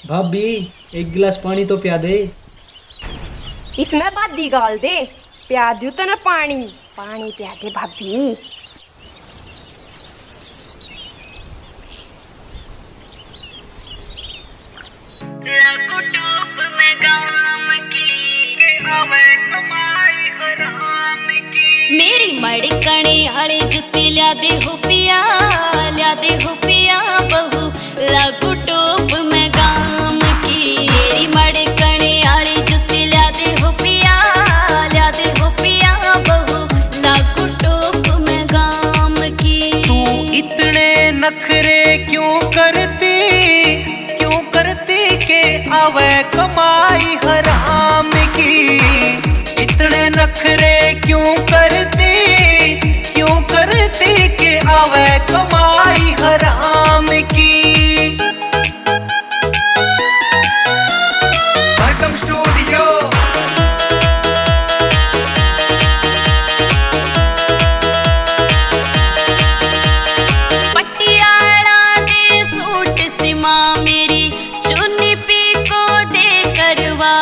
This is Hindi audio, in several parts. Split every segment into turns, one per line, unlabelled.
भाभी एक गिलास पानी तो पिया दे।
इसमें बादी गाल दे, पिया दू तो ना पानी, पानी पिया दे भाभी।
टूप में गाम की आवे कमाई हराम की। मेरी मड़कने हरी जुत्ती ल्या दे हो पिया, ल्या दे हो पिया बहू लागू टूप में गाम की। मेरी मड़कने हरी जुत्ती ल्या दे हो पिया, ल्या दे हो पिया बहू लागू टूप में गाम की।
तू इतने नखरे क्यों करती के आवे कमाई हराम की। इतने नखरे क्यों करती के आवे कमाई हराम की। सरगम स्टूडियो
पटियाला दे सूट सीमा मेरी चुन्नी पी को दे करवा।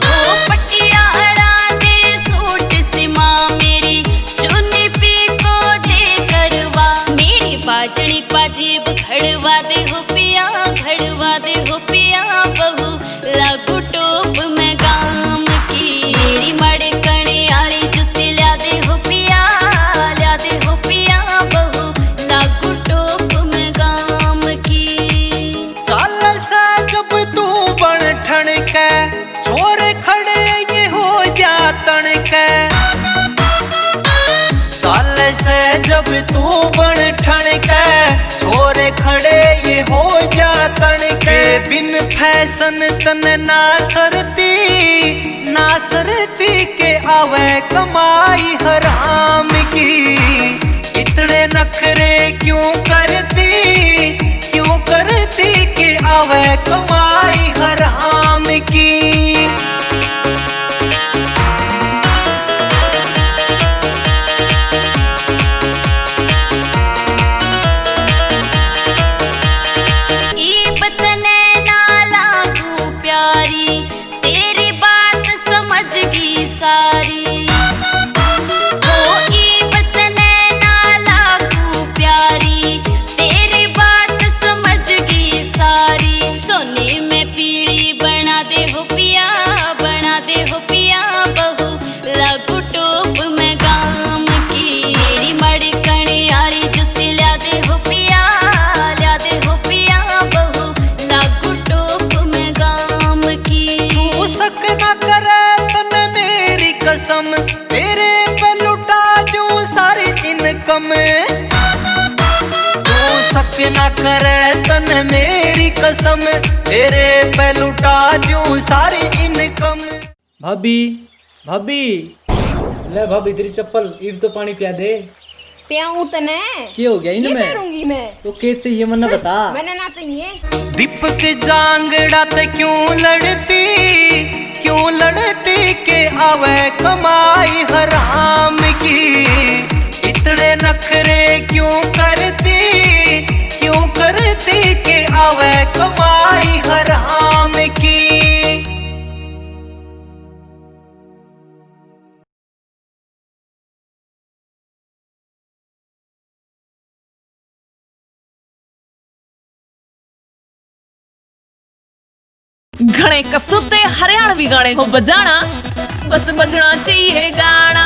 ओ पटियाला दे सूट सीमा मेरी चुन्नी पी को दे करवा। मेरी बाजनी पाजेब घड़वा दे हो पिया, घड़वा दे हो पिया बहू लागू टोप में गाम की। मेरी मड़कने आली जुत्ती ल्या दे हो पिया, ल्या दे हो पिया बहू लागू टोप में गाम की।
चाल सा जब तू बन ठण के छोरे खड़े ये हो जातन के। चाल से जब तू बन ठण के छोरे खड़े ये हो जातन के। बिन फैशन तन ना सरती के आवे कमाई हराम की। इतने नखरे क्यों करती के आवे कमाई हराम की।
बतने ना लागू प्यारी, तेरी बात समझ गई सारी। ओ बतने ना लागू प्यारी, तेरी बात समझ गई सारी। सोने में पीली बना दे हो पिया, बना दे हो पिया बहू लागू टोप में गाम की। मेरी मड़कने आली जुत्ती ल्या दे हो पिया, ल्या दे हो पिया बहू लागू टोप में गाम की।
तू शक न करे तने मेरी कसम, तेरे पे लुटा जो सारी इनकम। तू शक न करे तने मेरी कसम, तेरे पे लुटा जो सारी इनकम।
भाभी भाभी ले भाभी तेरी चप्पल, इब तो पानी पिया दे।
पियाऊं तने,
क्या हो गया
ये
इनमें?
करूंगी मैं।
तो क्या चाहिए मन्ना बता।
मैंने ना चाहिए।
दीपक जांगड़ा ते क्यों लड़ती के आवे कमाई हराम की। इतने नखरे क्यों करती के आवे कमाई हराम की।
घणे कसुते हरियाणवी गाने हो बजाना, बस बजना चाहिए गाना।